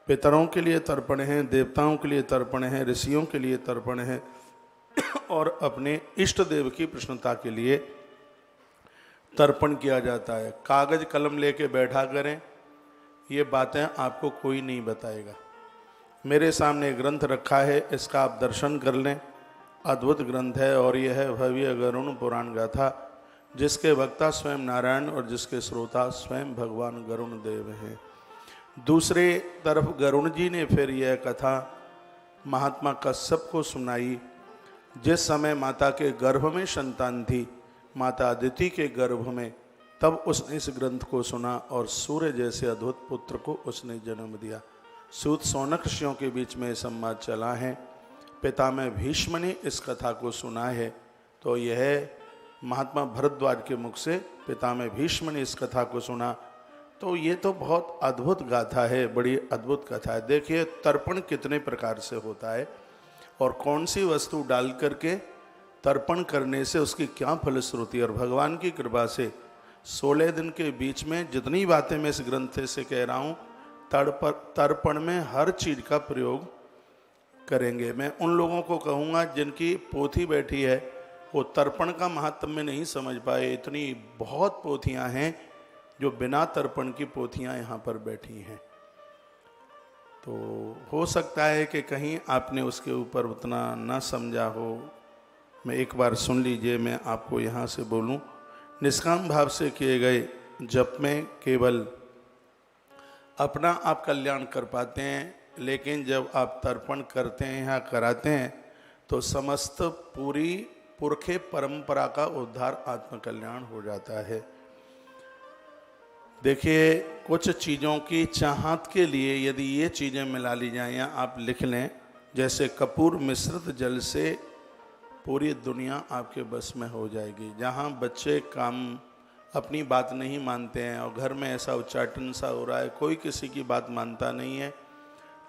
पितरों के लिए तर्पण है, देवताओं के लिए तर्पण है, ऋषियों के लिए तर्पण है और अपने इष्ट देव की प्रसन्नता के लिए तर्पण किया जाता है। कागज कलम लेके बैठा करें, ये बातें आपको कोई नहीं बताएगा। मेरे सामने ग्रंथ रखा है, इसका आप दर्शन कर लें। अद्भुत ग्रंथ है और यह है भव्य गरुण पुराण गाथा, जिसके वक्ता स्वयं नारायण और जिसके श्रोता स्वयं भगवान गरुण देव हैं। दूसरे तरफ गरुण जी ने फिर यह कथा महात्मा कश्यप को सुनाई। जिस समय माता के गर्भ में संतान थी, माता अदिति के गर्भ में, तब उसने इस ग्रंथ को सुना और सूर्य जैसे अद्भुत पुत्र को उसने जन्म दिया। सूत सौनक ऋषियों के बीच में संवाद चला है। पितामह भीष्म ने इस कथा को सुना है, तो यह महात्मा भरद्वाज के मुख से पितामह भीष्म ने इस कथा को सुना। तो ये तो बहुत अद्भुत गाथा है, बड़ी अद्भुत कथा है। देखिए तर्पण कितने प्रकार से होता है और कौन सी वस्तु डाल करके तर्पण करने से उसकी क्या फलश्रुति। और भगवान की कृपा से 16 दिन के बीच में जितनी बातें मैं इस ग्रंथ से कह रहा हूँ, तर्पण में हर चीज का प्रयोग करेंगे। मैं उन लोगों को कहूँगा जिनकी पोथी बैठी है वो तर्पण का महात्म्य नहीं समझ पाए। इतनी बहुत पोथियाँ हैं जो बिना तर्पण की पोथियाँ यहाँ पर बैठी हैं। तो हो सकता है कि कहीं आपने उसके ऊपर उतना ना समझा हो। मैं एक बार सुन लीजिए, मैं आपको यहाँ से बोलूँ। निष्काम भाव से किए गए जप में केवल अपना आप कल्याण कर पाते हैं, लेकिन जब आप तर्पण करते हैं या कराते हैं तो समस्त पूरी पुरखे परंपरा का उद्धार आत्म कल्याण हो जाता है। देखिए कुछ चीज़ों की चाहत के लिए यदि ये चीज़ें मिला ली जाएं या आप लिख लें, जैसे कपूर मिश्रित जल से पूरी दुनिया आपके बस में हो जाएगी। जहाँ बच्चे काम अपनी बात नहीं मानते हैं और घर में ऐसा उच्चाटन सा हो रहा है, कोई किसी की बात मानता नहीं है,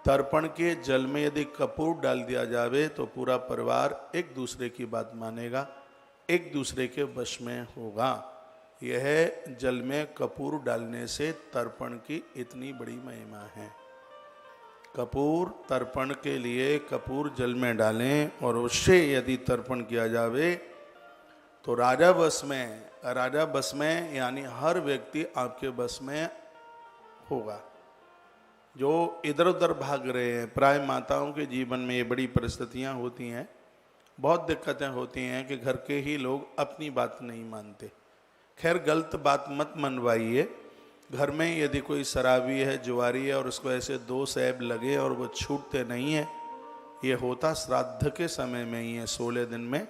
तर्पण के जल में यदि कपूर डाल दिया जावे तो पूरा परिवार एक दूसरे की बात मानेगा, एक दूसरे के वश में होगा। यह जल में कपूर डालने से तर्पण की इतनी बड़ी महिमा है। कपूर तर्पण के लिए कपूर जल में डालें और उससे यदि तर्पण किया जावे तो राजा बस में यानी हर व्यक्ति आपके बस में होगा। जो इधर उधर भाग रहे हैं, प्राय माताओं के जीवन में ये बड़ी परिस्थितियां होती हैं, बहुत दिक्कतें होती हैं कि घर के ही लोग अपनी बात नहीं मानते। खैर गलत बात मत मनवाइए। घर में यदि कोई शराबी है, जुआरी है और उसको ऐसे 2 सैब लगे और वो छूटते नहीं है, ये होता श्राद्ध के समय में ही है। 16 दिन में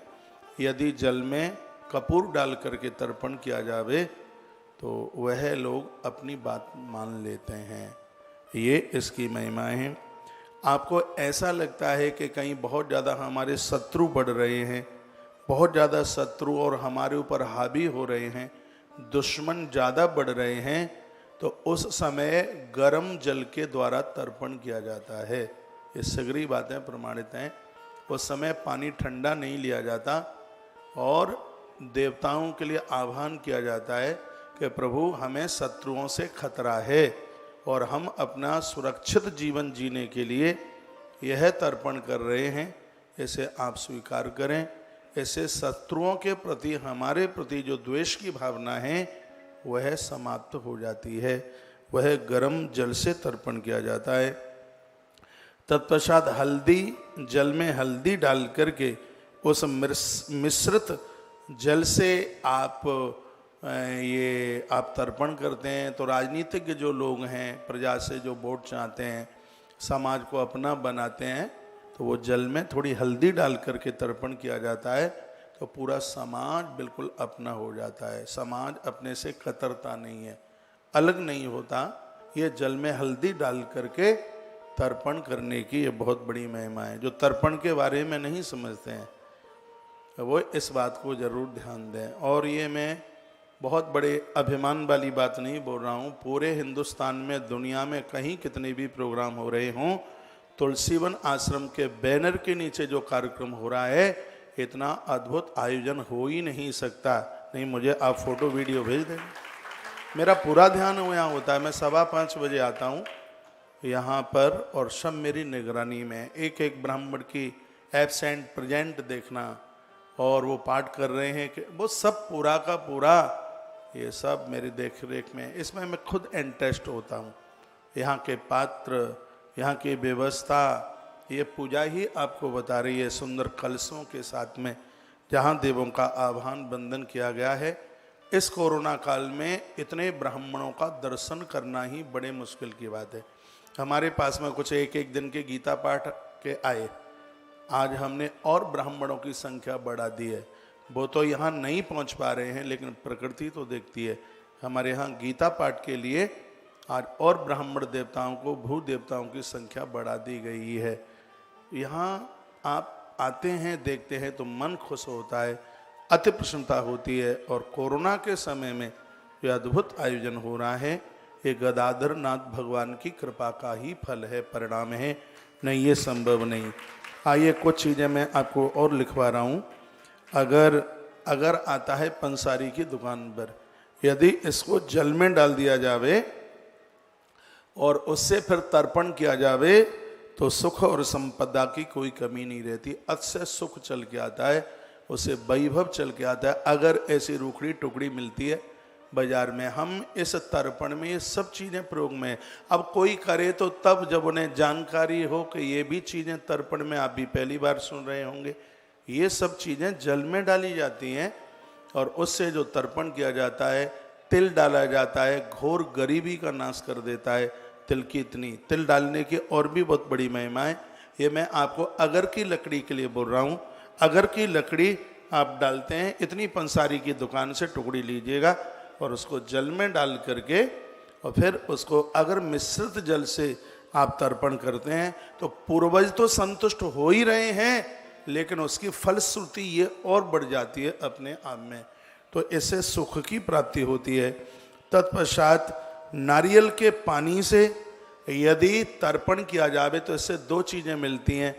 यदि जल में कपूर डाल करके तर्पण किया जावे तो वह लोग अपनी बात मान लेते हैं। ये इसकी महिमा है। आपको ऐसा लगता है कि कहीं बहुत ज़्यादा हमारे शत्रु बढ़ रहे हैं, बहुत ज़्यादा शत्रु और हमारे ऊपर हावी हो रहे हैं, दुश्मन ज़्यादा बढ़ रहे हैं, तो उस समय गर्म जल के द्वारा तर्पण किया जाता है। ये सगरी बातें प्रमाणित हैं। उस समय पानी ठंडा नहीं लिया जाता और देवताओं के लिए आह्वान किया जाता है कि प्रभु हमें शत्रुओं से खतरा है और हम अपना सुरक्षित जीवन जीने के लिए यह तर्पण कर रहे हैं, इसे आप स्वीकार करें। ऐसे शत्रुओं के प्रति हमारे प्रति जो द्वेष की भावना है वह समाप्त हो जाती है। वह गर्म जल से तर्पण किया जाता है। तत्पश्चात हल्दी, जल में हल्दी डाल करके उस मिश्रित जल से आप तर्पण करते हैं। तो राजनीतिज्ञ जो लोग हैं, प्रजा से जो वोट चाहते हैं, समाज को अपना बनाते हैं, तो वो जल में थोड़ी हल्दी डाल करके तर्पण किया जाता है तो पूरा समाज बिल्कुल अपना हो जाता है। समाज अपने से कतरता नहीं है, अलग नहीं होता। ये जल में हल्दी डाल करके तर्पण करने की ये बहुत बड़ी महिमा है। जो तर्पण के बारे में नहीं समझते हैं वो इस बात को जरूर ध्यान दें। और ये मैं बहुत बड़े अभिमान वाली बात नहीं बोल रहा हूँ। पूरे हिंदुस्तान में, दुनिया में कहीं कितने भी प्रोग्राम हो रहे हों, तुलसीवन आश्रम के बैनर के नीचे जो कार्यक्रम हो रहा है, इतना अद्भुत आयोजन हो ही नहीं सकता। नहीं मुझे आप फोटो वीडियो भेज दें, मेरा पूरा ध्यान यहाँ होता है। मैं 5:15 बजे आता हूँ, यहाँ पर और सब मेरी निगरानी में, एक एक ब्राह्मण की एब्सेंट प्रेजेंट देखना, और वो पाठ कर रहे हैं कि वो सब पूरा का पूरा, ये सब मेरी देख रेख में। इसमें मैं खुद इंटरेस्ट होता हूँ। यहाँ के पात्र, यहाँ की व्यवस्था, ये पूजा ही आपको बता रही है सुंदर कलशों के साथ में, जहाँ देवों का आह्वान बंदन किया गया है। इस कोरोना काल में इतने ब्राह्मणों का दर्शन करना ही बड़े मुश्किल की बात है। हमारे पास में कुछ एक एक दिन के गीता पाठ के आए, आज हमने और ब्राह्मणों की संख्या बढ़ा दी है। वो तो यहाँ नहीं पहुँच पा रहे हैं, लेकिन प्रकृति तो देखती है। हमारे यहाँ गीता पाठ के लिए आज और ब्राह्मण देवताओं को, भू देवताओं की संख्या बढ़ा दी गई है। यहाँ आप आते हैं, देखते हैं तो मन खुश होता है, अति प्रसन्नता होती है। और कोरोना के समय में यह अद्भुत आयोजन हो रहा है, ये गदाधर नाथ भगवान की कृपा का ही फल है, परिणाम है, नहीं ये संभव नहीं। आइए कुछ चीज़ें मैं आपको और लिखवा रहा हूँ। अगर आता है पंसारी की दुकान पर, यदि इसको जल में डाल दिया जावे और उससे फिर तर्पण किया जावे तो सुख और संपदा की कोई कमी नहीं रहती। अतिशय सुख चल के आता है, उसे वैभव चल के आता है। अगर ऐसी रूखड़ी टुकड़ी मिलती है बाजार में, हम इस तर्पण में ये सब चीज़ें प्रयोग में। अब कोई करे तो तब जब उन्हें जानकारी हो कि ये भी चीज़ें तर्पण में, आप भी पहली बार सुन रहे होंगे, ये सब चीज़ें जल में डाली जाती हैं और उससे जो तर्पण किया जाता है, तिल डाला जाता है, घोर गरीबी का नाश कर देता है। तिल की इतनी, तिल डालने की और भी बहुत बड़ी महिमा है। ये मैं आपको अगर की लकड़ी के लिए बोल रहा हूँ। अगर की लकड़ी आप डालते हैं, इतनी पंसारी की दुकान से टुकड़ी लीजिएगा और उसको जल में डाल करके, और फिर उसको अगर मिश्रित जल से आप तर्पण करते हैं तो पूर्वज तो संतुष्ट हो ही रहे हैं, लेकिन उसकी फलश्रुति ये और बढ़ जाती है अपने आप में। तो इससे सुख की प्राप्ति होती है। तत्पश्चात नारियल के पानी से यदि तर्पण किया जाए तो इससे दो चीज़ें मिलती हैं।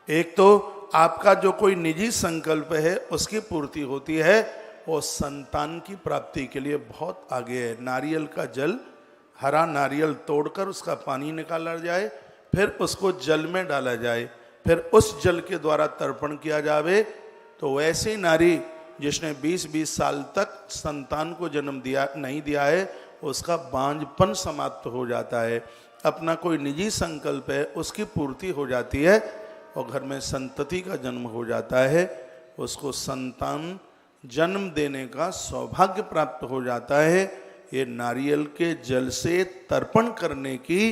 एक तो आपका जो कोई निजी संकल्प है उसकी पूर्ति होती है, और संतान की प्राप्ति के लिए बहुत आगे है। नारियल का जल, हरा नारियल तोड़कर उसका पानी निकाला जाए, फिर उसको जल में डाला जाए, फिर उस जल के द्वारा तर्पण किया जावे, तो वैसी नारी जिसने 20-20 साल तक संतान को जन्म नहीं दिया है, उसका बांझपन समाप्त हो जाता है। अपना कोई निजी संकल्प है उसकी पूर्ति हो जाती है, और घर में संतति का जन्म हो जाता है। उसको संतान जन्म देने का सौभाग्य प्राप्त हो जाता है। ये नारियल के जल से तर्पण करने की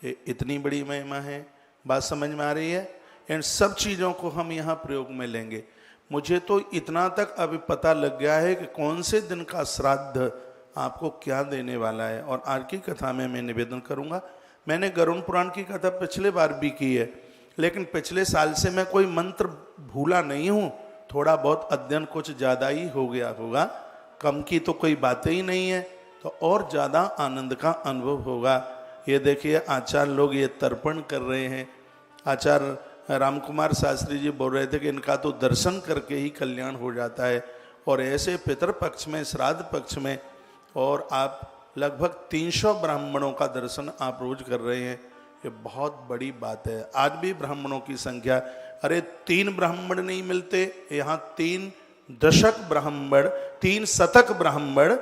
इतनी बड़ी महिमा है। बात समझ में आ रही है? इन सब चीज़ों को हम यहाँ प्रयोग में लेंगे। मुझे तो इतना तक अभी पता लग गया है कि कौन से दिन का श्राद्ध आपको क्या देने वाला है। और आज की कथा में मैं निवेदन करूँगा। मैंने गरुड़ पुराण की कथा पिछले बार भी की है, लेकिन पिछले साल से मैं कोई मंत्र भूला नहीं हूँ। थोड़ा बहुत अध्ययन कुछ ज़्यादा ही हो गया होगा, कम की तो कोई बातें ही नहीं है, तो और ज़्यादा आनंद का अनुभव होगा। ये देखिए आचार्य लोग ये तर्पण कर रहे हैं। आचार्य रामकुमार शास्त्री जी बोल रहे थे कि इनका तो दर्शन करके ही कल्याण हो जाता है। और ऐसे पितृपक्ष में, श्राद्ध पक्ष में, और आप लगभग 300 ब्राह्मणों का दर्शन आप रोज कर रहे हैं। ये बहुत बड़ी बात है। आज भी ब्राह्मणों की संख्या, अरे 3 ब्राह्मण नहीं मिलते, यहाँ 3 दशक ब्राह्मण, 3 शतक ब्राह्मण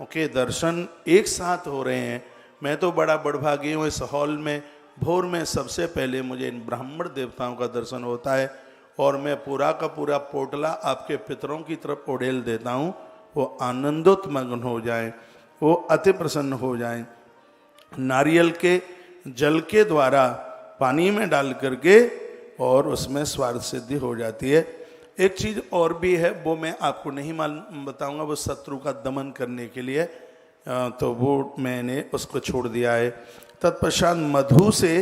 के दर्शन एक साथ हो रहे हैं। मैं तो बड़ा बड़भागी हूँ, इस हॉल में भोर में सबसे पहले मुझे इन ब्राह्मण देवताओं का दर्शन होता है, और मैं पूरा का पूरा पोटला आपके पितरों की तरफ उड़ेल देता हूँ। वो आनंदोत्मग्न हो जाए, वो अति प्रसन्न हो जाए। नारियल के जल के द्वारा पानी में डाल करके और उसमें स्वार्थ सिद्धि हो जाती है। एक चीज़ और भी है, वो मैं आपको नहीं मालूम बताऊंगा, वो शत्रु का दमन करने के लिए, तो वो मैंने उसको छोड़ दिया है। तत्पश्चात मधु से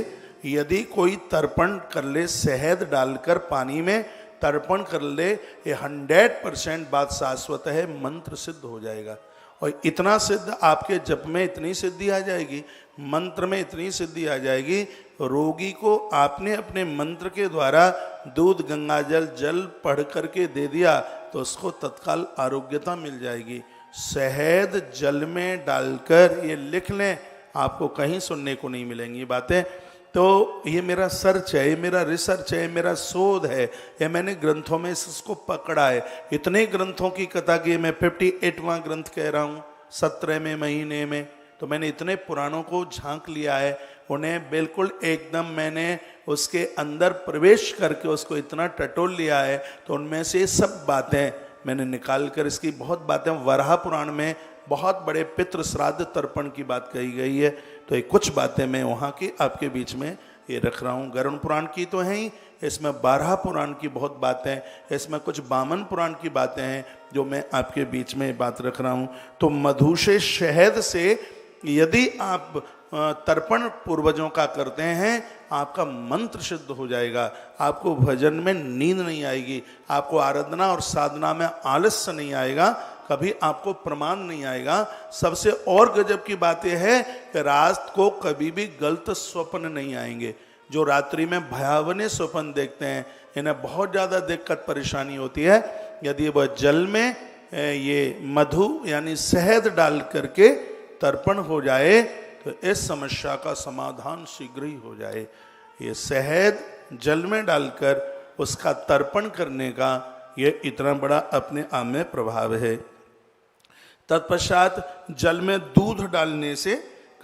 यदि कोई तर्पण कर ले, शहद डालकर पानी में तर्पण कर ले, ये 100% बात शाश्वत है, मंत्र सिद्ध हो जाएगा। और इतना सिद्ध, आपके जप में इतनी सिद्धि आ जाएगी, मंत्र में इतनी सिद्धि आ जाएगी, रोगी को आपने अपने मंत्र के द्वारा दूध गंगाजल जल पढ़ करके दे दिया तो उसको तत्काल आरोग्यता मिल जाएगी। शहद जल में डालकर, ये लिख लें, आपको कहीं सुनने को नहीं मिलेंगी बातें। तो ये मेरा सर्च है, ये मेरा रिसर्च है, ये मेरा शोध है, ये मैंने ग्रंथों में इसको पकड़ा है। इतने ग्रंथों की कथा की मैं 58वां ग्रंथ कह रहा हूँ 17वें महीने में। तो मैंने इतने पुराणों को झांक लिया है, उन्हें बिल्कुल एकदम मैंने उसके अंदर प्रवेश करके उसको इतना टटोल लिया है। तो उनमें से सब बातें मैंने निकाल कर, इसकी बहुत बातें वराह पुराण में बहुत बड़े पितृ श्राद्ध तर्पण की बात कही गई है। तो ये कुछ बातें मैं वहाँ की आपके बीच में ये रख रहा हूँ। गरुड़ पुराण की तो है ही, इसमें 12 पुराण की बहुत बातें, इसमें कुछ वामन पुराण की बातें हैं जो मैं आपके बीच में बात रख रहा हूँ। तो मधु से शहद से यदि आप तर्पण पूर्वजों का करते हैं, आपका मंत्र सिद्ध हो जाएगा, आपको भजन में नींद नहीं आएगी, आपको आराधना और साधना में आलस्य नहीं आएगा, कभी आपको प्रमाद नहीं आएगा। सबसे और गजब की बात यह है कि रात को कभी भी गलत स्वप्न नहीं आएंगे। जो रात्रि में भयावह स्वप्न देखते हैं, इन्हें बहुत ज़्यादा दिक्कत परेशानी होती है। यदि वह जल में ये मधु यानी शहद डाल करके तर्पण हो जाए तो इस समस्या का समाधान शीघ्र ही हो जाए। ये शहद जल में डालकर उसका तर्पण करने का ये इतना बड़ा अपने आप में प्रभाव है। तत्पश्चात जल में दूध डालने से,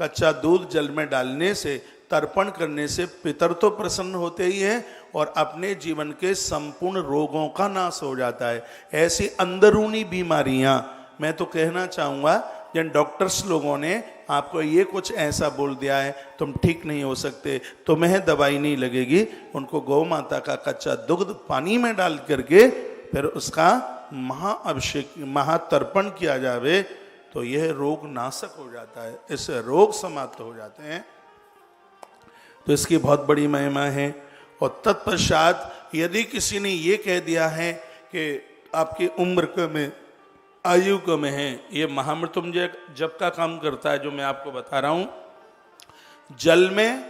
कच्चा दूध जल में डालने से, तर्पण करने से पितर तो प्रसन्न होते ही हैं और अपने जीवन के संपूर्ण रोगों का नाश हो जाता है। ऐसी अंदरूनी बीमारियां, मैं तो कहना चाहूँगा जिन डॉक्टर्स लोगों ने आपको ये कुछ ऐसा बोल दिया है तुम ठीक नहीं हो सकते, तुम्हें दवाई नहीं लगेगी, उनको गौ माता का कच्चा दुग्ध पानी में डाल करके फिर उसका महाअभिषेक महातर्पण किया जावे तो यह रोग नाशक हो जाता है, इससे रोग समाप्त हो जाते हैं। तो इसकी बहुत बड़ी महिमा है। और तत्पश्चात यदि किसी ने ये कह दिया है कि आपकी उम्र कम है, आयु कम है, ये महामृत्युंजय जप का काम करता है जो मैं आपको बता रहा हूँ। जल में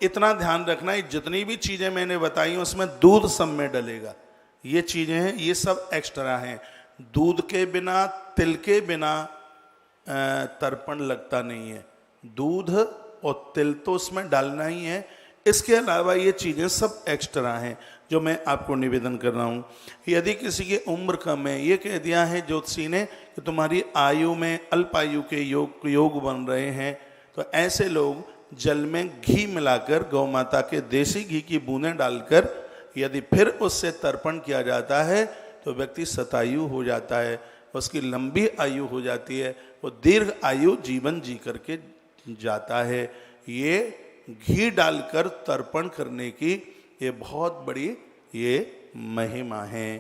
इतना ध्यान रखना है, जितनी भी चीज़ें मैंने बताई उसमें दूध सब में डलेगा। ये चीज़ें हैं, ये सब एक्स्ट्रा हैं। दूध के बिना, तिल के बिना तर्पण लगता नहीं है। दूध और तिल तो उसमें डालना ही है, इसके अलावा ये चीज़ें सब एक्स्ट्रा हैं जो मैं आपको निवेदन कर रहा हूँ। यदि किसी की उम्र कम है, ये कह दिया है ज्योतिषी ने कि तुम्हारी आयु में अल्पायु के योग बन रहे हैं, तो ऐसे लोग जल में घी मिलाकर, गौ माता के देसी घी की बूंदें डालकर यदि फिर उससे तर्पण किया जाता है तो व्यक्ति शतायु हो जाता है, उसकी लंबी आयु हो जाती है, वो दीर्घ आयु जीवन जी करके जाता है। ये घी डालकर तर्पण करने की ये बहुत बड़ी ये महिमा है।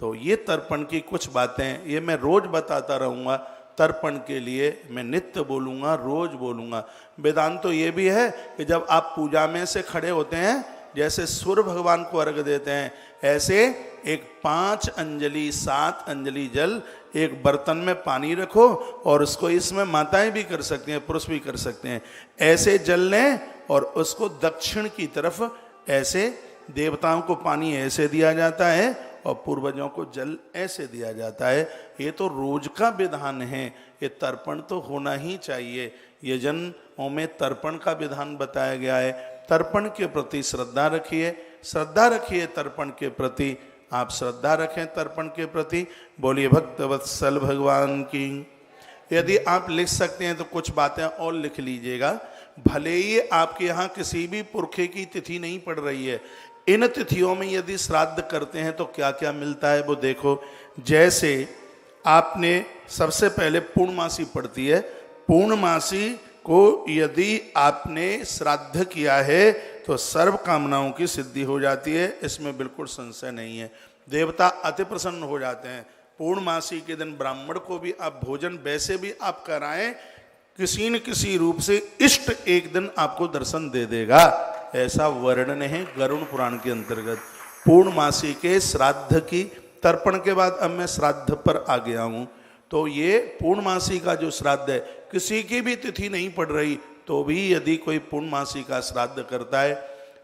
तो ये तर्पण की कुछ बातें ये मैं रोज बताता रहूँगा। तर्पण के लिए मैं नित्य बोलूँगा, रोज बोलूँगा। वेदांत तो ये भी है कि जब आप पूजा में से खड़े होते हैं, जैसे सूर्य भगवान को अर्घ देते हैं, ऐसे एक 5 अंजलि 7 अंजलि जल एक बर्तन में पानी रखो और उसको, इसमें माताएं भी कर सकती हैं, पुरुष भी कर सकते हैं, ऐसे जल लें और उसको दक्षिण की तरफ ऐसे, देवताओं को पानी ऐसे दिया जाता है और पूर्वजों को जल ऐसे दिया जाता है। ये तो रोज का विधान है, ये तर्पण तो होना ही चाहिए। यजनों में तर्पण का विधान बताया गया है। तर्पण के प्रति श्रद्धा रखिए, श्रद्धा रखिए तर्पण के प्रति, आप श्रद्धा रखें तर्पण के प्रति। बोलिए भक्तवत्सल भगवान की। यदि आप लिख सकते हैं तो कुछ बातें और लिख लीजिएगा। भले ही आपके यहाँ किसी भी पुरखे की तिथि नहीं पड़ रही है, इन तिथियों में यदि श्राद्ध करते हैं तो क्या क्या मिलता है वो देखो। जैसे आपने सबसे पहले पूर्णमासी पड़ती है, पूर्णमासी को यदि आपने श्राद्ध किया है तो सर्व कामनाओं की सिद्धि हो जाती है, इसमें बिल्कुल संशय नहीं है। देवता अति प्रसन्न हो जाते हैं। पूर्णमासी के दिन ब्राह्मण को भी आप भोजन वैसे भी आप कराएं, किसी न किसी रूप से इष्ट एक दिन आपको दर्शन दे देगा, ऐसा वर्णन है गरुड़ पुराण के अंतर्गत। पूर्णमासी के श्राद्ध की, तर्पण के बाद अब मैं श्राद्ध पर आ गया हूँ। तो ये पूर्णमासी का जो श्राद्ध है, किसी की भी तिथि नहीं पड़ रही तो भी यदि कोई पूर्णमासी का श्राद्ध करता है,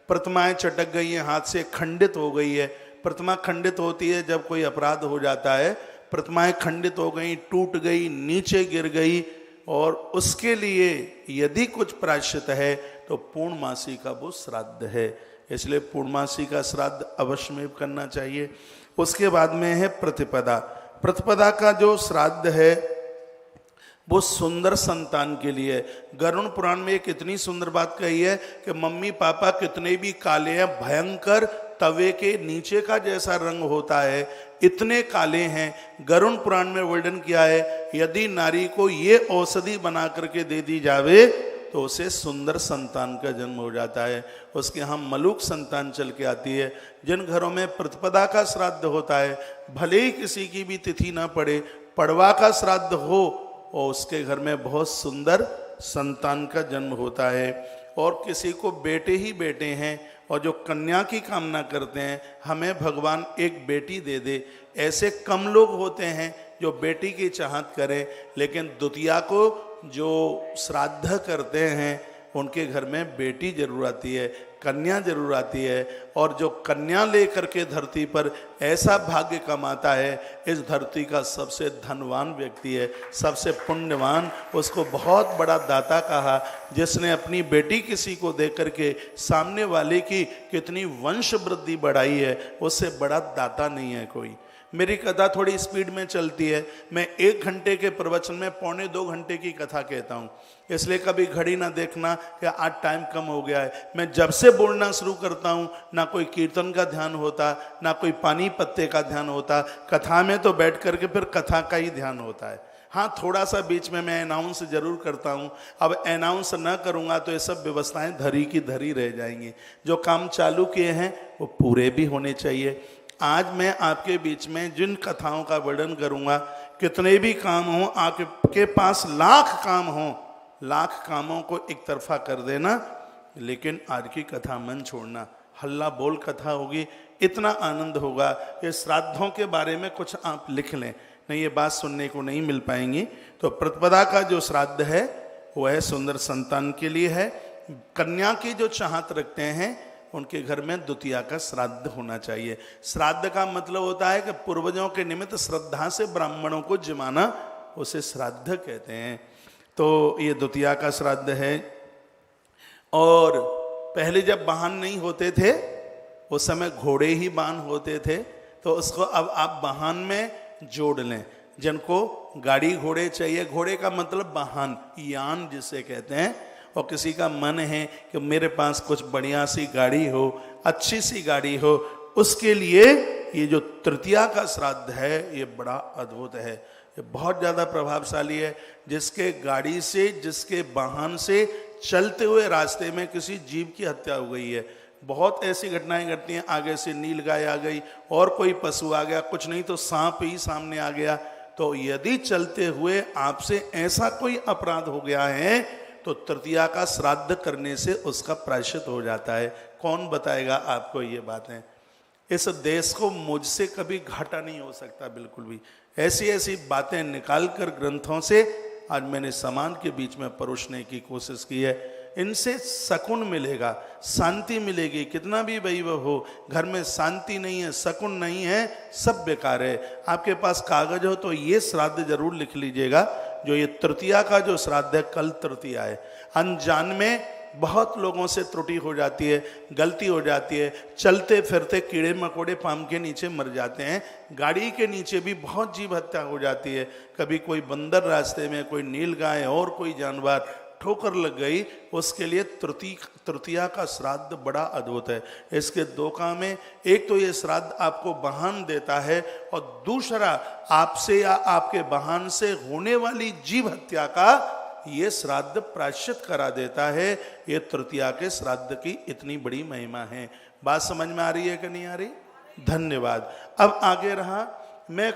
प्रतिमाएं चटक गई हैं, हाथ से खंडित हो गई है। प्रतिमा खंडित होती है जब कोई अपराध हो जाता है, प्रतिमाएं खंडित हो गई, टूट गई, नीचे गिर गई, और उसके लिए यदि कुछ प्रायश्चित है तो पूर्णमासी का वो श्राद्ध है, इसलिए पूर्णमासी का श्राद्ध अवश्य में करना चाहिए। उसके बाद में है प्रतिपदा। प्रतिपदा का जो श्राद्ध है वो सुंदर संतान के लिए। गरुड़ पुराण में एक इतनी सुंदर बात कही है कि मम्मी पापा कितने भी काले हैं, भयंकर तवे के नीचे का जैसा रंग होता है, इतने काले हैं। गरुड़ पुराण में वर्णन किया है, यदि नारी को ये औषधि बना करके दे दी जावे तो उसे सुंदर संतान का जन्म हो जाता है, उसके यहाँ मलूक संतान चल के आती है। जिन घरों में प्रतिपदा का श्राद्ध होता है, भले ही किसी की भी तिथि ना पड़े, पड़वा का श्राद्ध हो और उसके घर में बहुत सुंदर संतान का जन्म होता है। और किसी को बेटे ही बेटे हैं और जो कन्या की कामना करते हैं, हमें भगवान एक बेटी दे दे, ऐसे कम लोग होते हैं जो बेटी की चाहत करें। लेकिन द्वितीया को जो श्राद्ध करते हैं उनके घर में बेटी जरूर आती है, कन्या जरूर आती है। और जो कन्या लेकर के धरती पर ऐसा भाग्य कमाता है, इस धरती का सबसे धनवान व्यक्ति है, सबसे पुण्यवान, उसको बहुत बड़ा दाता कहा। जिसने अपनी बेटी किसी को दे करके सामने वाले की कितनी वंश वृद्धि बढ़ाई है, उससे बड़ा दाता नहीं है कोई। मेरी कथा थोड़ी स्पीड में चलती है, मैं 1 घंटे के प्रवचन में 1.25 घंटे की कथा कहता हूँ, इसलिए कभी घड़ी ना देखना कि आज टाइम कम हो गया है। मैं जब से बोलना शुरू करता हूँ, ना कोई कीर्तन का ध्यान होता, ना कोई पानी पत्ते का ध्यान होता, कथा में तो बैठ करके फिर कथा का ही ध्यान होता है। हाँ, थोड़ा सा बीच में मैं अनाउंस जरूर करता हूँ, अब अनाउंस न करूँगा तो ये सब व्यवस्थाएं धरी की धरी रह जाएंगी। जो काम चालू किए हैं वो पूरे भी होने चाहिए। आज मैं आपके बीच में जिन कथाओं का वर्णन करूंगा, कितने भी काम हों, आपके पास लाख काम हों, लाख कामों को एक तरफा कर देना, लेकिन आज की कथा मन छोड़ना। हल्ला बोल कथा होगी, इतना आनंद होगा। ये श्राद्धों के बारे में कुछ आप लिख लें, नहीं ये बात सुनने को नहीं मिल पाएंगी। तो प्रतिपदा का जो श्राद्ध है वह सुंदर संतान के लिए है। कन्या की जो चाहत रखते हैं उनके घर में द्वितीया का श्राद्ध होना चाहिए। श्राद्ध का मतलब होता है कि पूर्वजों के निमित्त श्रद्धा से ब्राह्मणों को जिमाना, उसे श्राद्ध कहते हैं। तो ये द्वितीया का श्राद्ध है। और पहले जब वाहन नहीं होते थे उस समय घोड़े ही वाहन होते थे, तो उसको अब आप वाहन में जोड़ लें। जिनको गाड़ी घोड़े चाहिए, घोड़े का मतलब वाहन, यान जिसे कहते हैं, और किसी का मन है कि मेरे पास कुछ बढ़िया सी गाड़ी हो, अच्छी सी गाड़ी हो, उसके लिए ये जो तृतीया का श्राद्ध है ये बड़ा अद्भुत है, ये बहुत ज़्यादा प्रभावशाली है। जिसके गाड़ी से, जिसके वाहन से चलते हुए रास्ते में किसी जीव की हत्या हो गई है, बहुत ऐसी घटनाएं घटती हैं। आगे से नील गाय आ गई और कोई पशु आ गया, कुछ नहीं तो सांप ही सामने आ गया। तो यदि चलते हुए आपसे ऐसा कोई अपराध हो गया है तो तृतीया का श्राद्ध करने से उसका प्रायश्चित हो जाता है। कौन बताएगा आपको ये बातें? इस देश को मुझसे कभी घाटा नहीं हो सकता, बिल्कुल भी। ऐसी ऐसी बातें निकाल कर ग्रंथों से आज मैंने समाज के बीच में परोसने की कोशिश की है। इनसे सकून मिलेगा, शांति मिलेगी। कितना भी वैभव हो, घर में शांति नहीं है, सकून नहीं है, सब बेकार है। आपके पास कागज हो तो ये श्राद्ध जरूर लिख लीजिएगा, जो ये तृतीया का जो श्राद्ध है, कल तृतीया है। अनजान में बहुत लोगों से त्रुटि हो जाती है, गलती हो जाती है। चलते फिरते कीड़े मकोड़े पाम के नीचे मर जाते हैं, गाड़ी के नीचे भी बहुत जीव हत्या हो जाती है। कभी कोई बंदर रास्ते में, कोई नीलगाय और कोई जानवर ठोकर लग गई, उसके लिए तृतीया का श्राद्ध बड़ा अद्भुत है। इसके 2 काम है, एक तो ये श्राद्ध आपको वाहन देता है और दूसरा आपसे या आपके वाहन से होने वाली जीव हत्या का ये श्राद्ध प्रायश्चित करा देता है। ये तृतीया के श्राद्ध की इतनी बड़ी महिमा है। बात समझ में आ रही है कि नहीं आ रही? धन्यवाद। अब आगे रहा, मैं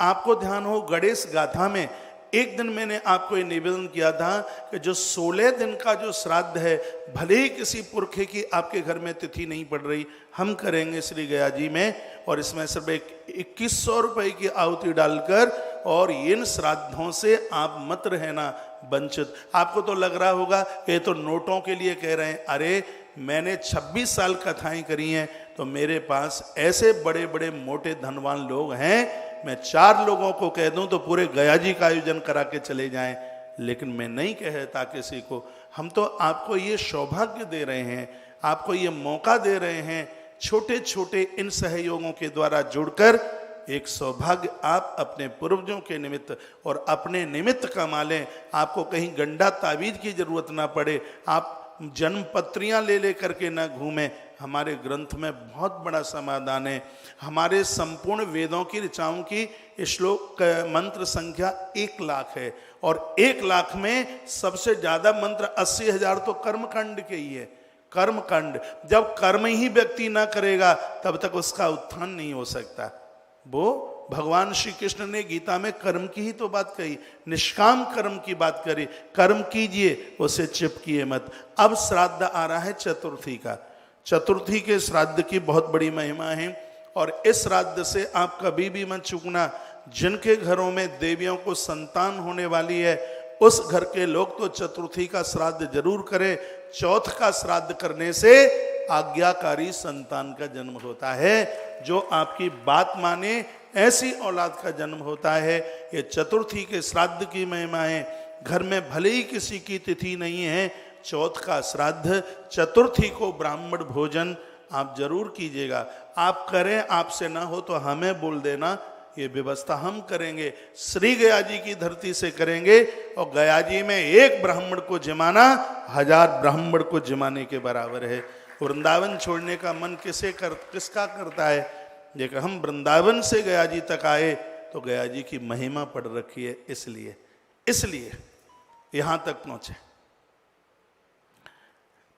आपको ध्यान हो गणेश गाथा में एक दिन मैंने आपको ये निवेदन किया था कि जो 16 दिन का जो श्राद्ध है, भले ही किसी पुरखे की आपके घर में तिथि नहीं पड़ रही, हम करेंगे श्री गया जी में, और इसमें सिर्फ 2100 रुपये की आहुति डालकर, और इन श्राद्धों से आप मत रहना वंचित। आपको तो लग रहा होगा ये तो नोटों के लिए कह रहे हैं। अरे मैंने 26 साल कथाएं करी हैं, तो मेरे पास ऐसे बड़े बड़े मोटे धनवान लोग हैं, मैं 4 लोगों को कह दूं तो पूरे गया जी का आयोजन करा के चले जाएं। लेकिन मैं नहीं कहता किसी को। हम तो आपको ये सौभाग्य दे रहे हैं, आपको ये मौका दे रहे हैं, छोटे छोटे इन सहयोगों के द्वारा जुड़कर एक सौभाग्य आप अपने पूर्वजों के निमित्त और अपने निमित्त कमा लें। आपको कहीं गंडा तावीज की जरूरत ना पड़े, आप जन्म पत्रियां ले ले करके ना घूमें। हमारे ग्रंथ में बहुत बड़ा समाधान है। हमारे संपूर्ण वेदों की ऋचाओं की श्लोक मंत्र संख्या 1 लाख है, और 1 लाख में सबसे ज्यादा मंत्र 80,000 तो कर्मकांड के ही है। कर्मकांड, जब कर्म ही व्यक्ति ना करेगा तब तक उसका उत्थान नहीं हो सकता। वो भगवान श्री कृष्ण ने गीता में कर्म की ही तो बात कही, निष्काम कर्म की बात करी। कर्म कीजिए, उसे चिपकिए मत। अब श्राद्ध आ रहा है चतुर्थी का। चतुर्थी के श्राद्ध की बहुत बड़ी महिमा है, और इस श्राद्ध से आप कभी भी मत चूकना। जिनके घरों में देवियों को संतान होने वाली है, उस घर के लोग तो चतुर्थी का श्राद्ध जरूर करें। चौथ का श्राद्ध करने से आज्ञाकारी संतान का जन्म होता है, जो आपकी बात माने, ऐसी औलाद का जन्म होता है। ये चतुर्थी के श्राद्ध की महिमा है। घर में भले ही किसी की तिथि नहीं है, चौथ का श्राद्ध, चतुर्थी को ब्राह्मण भोजन आप जरूर कीजिएगा। आप करें, आपसे ना हो तो हमें बोल देना, ये व्यवस्था हम करेंगे। श्री गया जी की धरती से करेंगे, और गया जी में एक ब्राह्मण को जिमाना 1000 ब्राह्मण को जिमाने के बराबर है। वृंदावन छोड़ने का मन किसका करता है? लेकिन हम वृंदावन से गया जी तक आए तो गया जी की महिमा पढ़ रखी है, इसलिए यहां तक पहुंचे।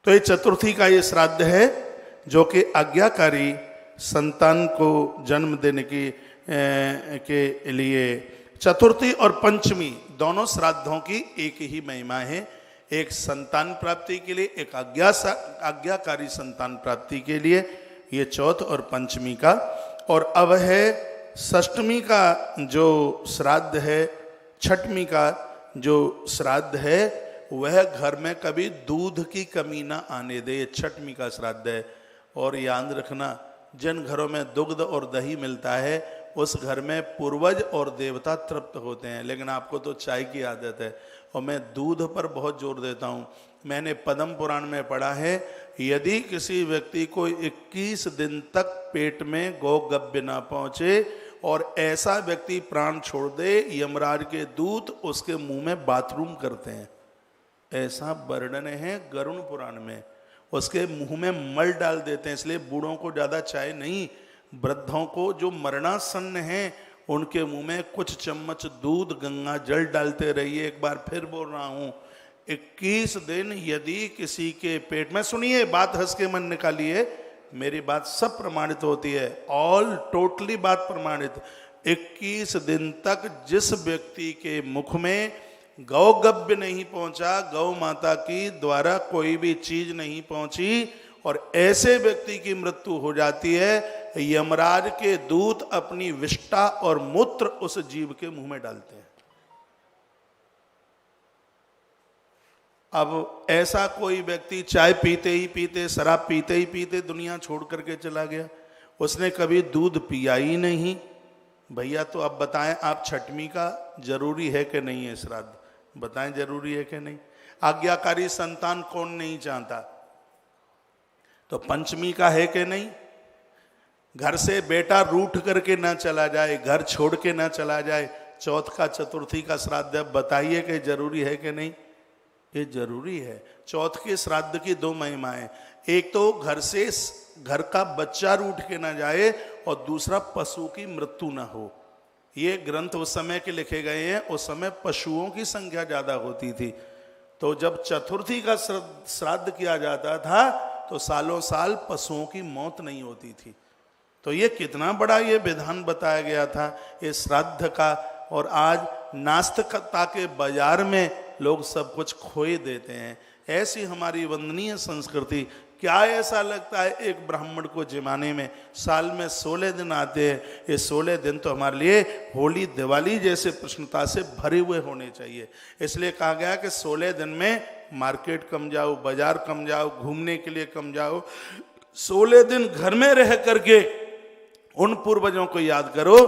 तो ये चतुर्थी का ये श्राद्ध है, जो कि आज्ञाकारी संतान को जन्म देने के लिए। चतुर्थी और पंचमी दोनों श्राद्धों की एक ही महिमा है। एक संतान प्राप्ति के लिए, एक आज्ञाकारी संतान प्राप्ति के लिए, ये चौथ और पंचमी का। और अब है षष्ठमी का जो श्राद्ध है, छठवीं का जो श्राद्ध है, वह घर में कभी दूध की कमी ना आने दे। छठवीं का श्राद्ध है। और याद रखना, जिन घरों में दुग्ध और दही मिलता है, उस घर में पूर्वज और देवता तृप्त होते हैं। लेकिन आपको तो चाय की आदत है, और मैं दूध पर बहुत जोर देता हूँ। मैंने पद्म पुराण में पढ़ा है, यदि किसी व्यक्ति को 21 दिन तक पेट में गोगब्य ना पहुंचे और ऐसा व्यक्ति प्राण छोड़ दे, यमराज के दूत उसके मुंह में बाथरूम करते हैं। ऐसा वर्णन है गरुण पुराण में। उसके मुंह में मल डाल देते हैं। इसलिए बूढ़ों को ज्यादा चाय नहीं, वृद्धों को जो मरणासन्न हैं उनके मुंह में कुछ चम्मच दूध गंगा जल डालते रहिए। एक बार फिर बोल रहा हूं, 21 दिन यदि किसी के पेट में, सुनिए बात, हंस के मन निकालिए, मेरी बात सब प्रमाणित होती है, ऑल टोटली बात प्रमाणित। 21 दिन तक जिस व्यक्ति के मुख में गौगब्य नहीं पहुंचा, गौ माता की द्वारा कोई भी चीज नहीं पहुंची, और ऐसे व्यक्ति की मृत्यु हो जाती है, यमराज के दूत अपनी विष्ठा और मूत्र उस जीव के मुंह में डालते हैं। अब ऐसा कोई व्यक्ति चाय पीते ही पीते, शराब पीते ही पीते दुनिया छोड़ करके चला गया, उसने कभी दूध पिया ही नहीं, भैया तो अब बताएं, आप छठवीं का जरूरी है कि नहीं है श्राद्ध? बताएं जरूरी है कि नहीं? आज्ञाकारी संतान कौन नहीं चाहता? तो पंचमी का है कि नहीं? घर से बेटा रूठ करके ना चला जाए, घर छोड़ के ना चला जाए। चौथ का, चतुर्थी का श्राद्ध बताइए कि जरूरी है कि नहीं? ये जरूरी है। चौथ के श्राद्ध की 2 महिमाएं, एक तो घर का बच्चा रूठ के ना जाए, और दूसरा पशु की मृत्यु ना हो। ये ग्रंथ उस समय के लिखे गए हैं, उस समय पशुओं की संख्या ज्यादा होती थी। तो जब चतुर्थी का श्राद्ध किया जाता था तो सालों साल पशुओं की मौत नहीं होती थी। तो ये कितना बड़ा ये विधान बताया गया था ये श्राद्ध का। और आज नास्तिकता के बाजार में लोग सब कुछ खोए देते हैं। ऐसी हमारी वंदनीय संस्कृति। क्या ऐसा लगता है एक ब्राह्मण को जिमाने में? साल में 16 दिन आते हैं। ये 16 दिन तो हमारे लिए होली दिवाली जैसे प्रसन्नता से भरे हुए होने चाहिए। इसलिए कहा गया कि 16 दिन में मार्केट कम जाओ, बाजार कम जाओ, घूमने के लिए कम जाओ। 16 दिन घर में रह करके उन पूर्वजों को याद करो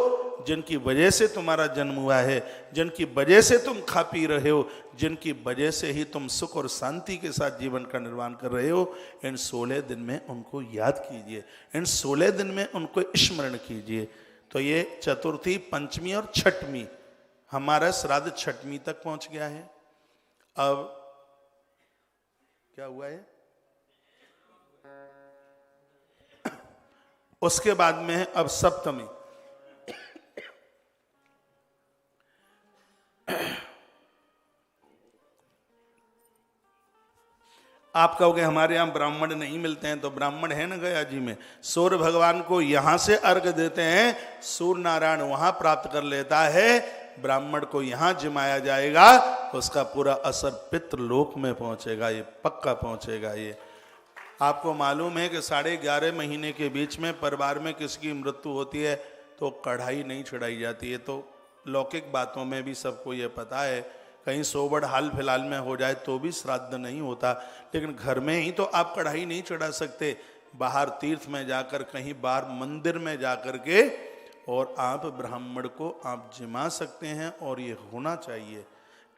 जिनकी वजह से तुम्हारा जन्म हुआ है, जिनकी वजह से तुम खा पी रहे हो, जिनकी वजह से ही तुम सुख और शांति के साथ जीवन का निर्माण कर रहे हो, इन 16 दिन में उनको याद कीजिए, इन 16 दिन में उनको स्मरण कीजिए। तो ये चतुर्थी, पंचमी और छठवीं, हमारा श्राद्ध छठवीं तक पहुंच गया है। अब क्या हुआ है, उसके बाद में है अब सप्तमी। आप कहोगे हमारे यहां ब्राह्मण नहीं मिलते हैं, तो ब्राह्मण है ना गया जी में। सूर्य भगवान को यहां से अर्घ देते हैं, सूर्य नारायण वहां प्राप्त कर लेता है, ब्राह्मण को यहां जिमाया जाएगा, उसका पूरा असर पितृलोक में पहुंचेगा, ये पक्का पहुंचेगा। ये आपको मालूम है कि 11.5 महीने के बीच में परिवार में किसी की मृत्यु होती है तो कढ़ाई नहीं चढ़ाई जाती है। तो लौकिक बातों में भी सबको ये पता है, कहीं सोबड़ हाल फिलहाल में हो जाए तो भी श्राद्ध नहीं होता, लेकिन घर में ही तो आप कढ़ाई नहीं चढ़ा सकते, बाहर तीर्थ में जाकर, कहीं बाहर मंदिर में जाकर के और आप ब्राह्मण को आप जिमा सकते हैं। और ये होना चाहिए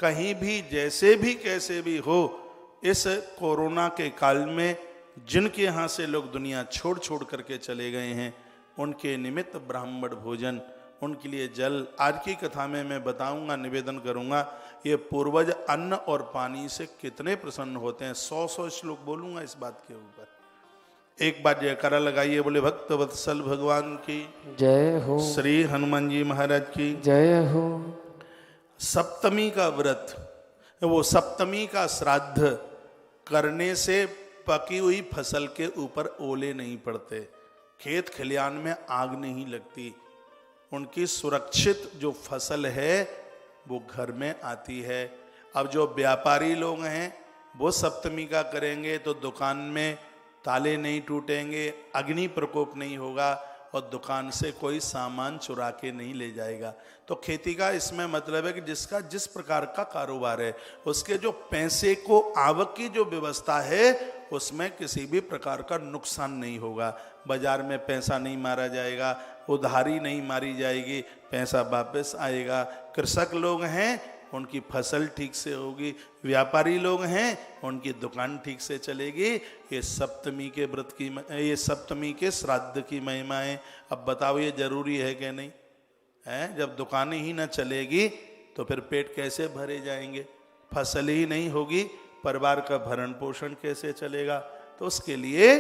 कहीं भी, जैसे भी कैसे भी हो। इस कोरोना के काल में जिनके यहाँ से लोग दुनिया छोड़ छोड़ करके चले गए हैं, उनके निमित्त ब्राह्मण भोजन, उनके लिए जल, आज की कथा में मैं बताऊंगा, निवेदन करूंगा, ये पूर्वज अन्न और पानी से कितने प्रसन्न होते हैं। 100 श्लोक बोलूंगा इस बात के ऊपर। एक बार जयकारा लगाइए, बोले भक्त वत्सल भगवान की जय हो, श्री हनुमान जी महाराज की जय हो। सप्तमी का व्रत, वो सप्तमी का श्राद्ध करने से पकी हुई फसल के ऊपर ओले नहीं पड़ते, खेत खलियान में आग नहीं लगती, उनकी सुरक्षित जो फसल है वो घर में आती है। अब जो व्यापारी लोग हैं वो सप्तमी का करेंगे तो दुकान में ताले नहीं टूटेंगे, अग्नि प्रकोप नहीं होगा और दुकान से कोई सामान चुरा के नहीं ले जाएगा। तो खेती का इसमें मतलब है कि जिसका जिस प्रकार का कारोबार है, उसके जो पैसे को आवक की जो व्यवस्था है, उसमें किसी भी प्रकार का नुकसान नहीं होगा। बाजार में पैसा नहीं मारा जाएगा, उधारी नहीं मारी जाएगी, पैसा वापस आएगा। कृषक लोग हैं उनकी फसल ठीक से होगी, व्यापारी लोग हैं उनकी दुकान ठीक से चलेगी। ये सप्तमी के व्रत की, ये सप्तमी के श्राद्ध की महिमा है। अब बताओ ये जरूरी है कि नहीं है? जब दुकानें ही ना चलेगी तो फिर पेट कैसे भरे जाएंगे, फसल ही नहीं होगी, परिवार का भरण पोषण कैसे चलेगा? तो उसके लिए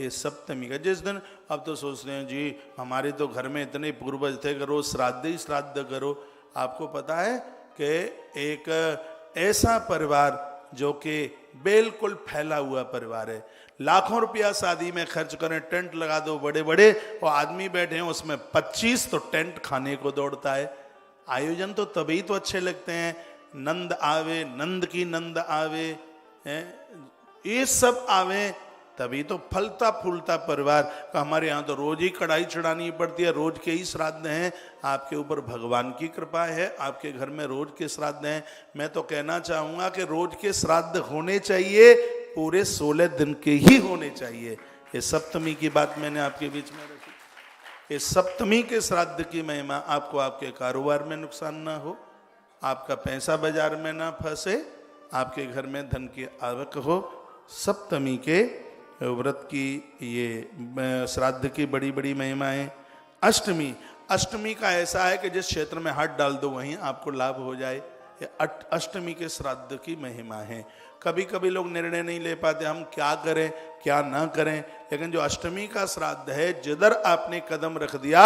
ये सप्तमी का जिस दिन, अब तो सोचते हैं जी हमारे तो घर में इतने पूर्वज थे कि रोज श्राद्ध ही श्राद्ध करो। आपको पता है कि एक ऐसा परिवार जो कि बिल्कुल फैला हुआ परिवार है, लाखों रुपया शादी में खर्च करें, टेंट लगा दो बड़े बड़े, और आदमी बैठे हैं उसमें 25 तो टेंट खाने को दौड़ता है। आयोजन तो तभी तो अच्छे लगते हैं, नंद आवे, नंद की नंद आवे, ये सब आवे तभी तो फलता फूलता परिवार। हमारे यहाँ तो रोज ही कढ़ाई चढ़ानी पड़ती है, रोज के ही श्राद्ध हैं। आपके ऊपर भगवान की कृपा है, आपके घर में रोज के श्राद्ध हैं। मैं तो कहना चाहूँगा कि रोज के श्राद्ध होने चाहिए, पूरे 16 दिन के ही होने चाहिए। ये सप्तमी की बात मैंने आपके बीच में रखी। ये सप्तमी के श्राद्ध की महिमा, आपको आपके कारोबार में नुकसान ना हो, आपका पैसा बाजार में ना फंसे, आपके घर में धन की आवक हो। सप्तमी के व्रत की ये श्राद्ध की बड़ी बड़ी महिमा है। अष्टमी, अष्टमी का ऐसा है कि जिस क्षेत्र में हाथ डाल दो वहीं आपको लाभ हो जाए। ये अष्टमी के श्राद्ध की महिमा है। कभी कभी लोग निर्णय नहीं ले पाते हम क्या करें क्या ना करें, लेकिन जो अष्टमी का श्राद्ध है, जिधर आपने कदम रख दिया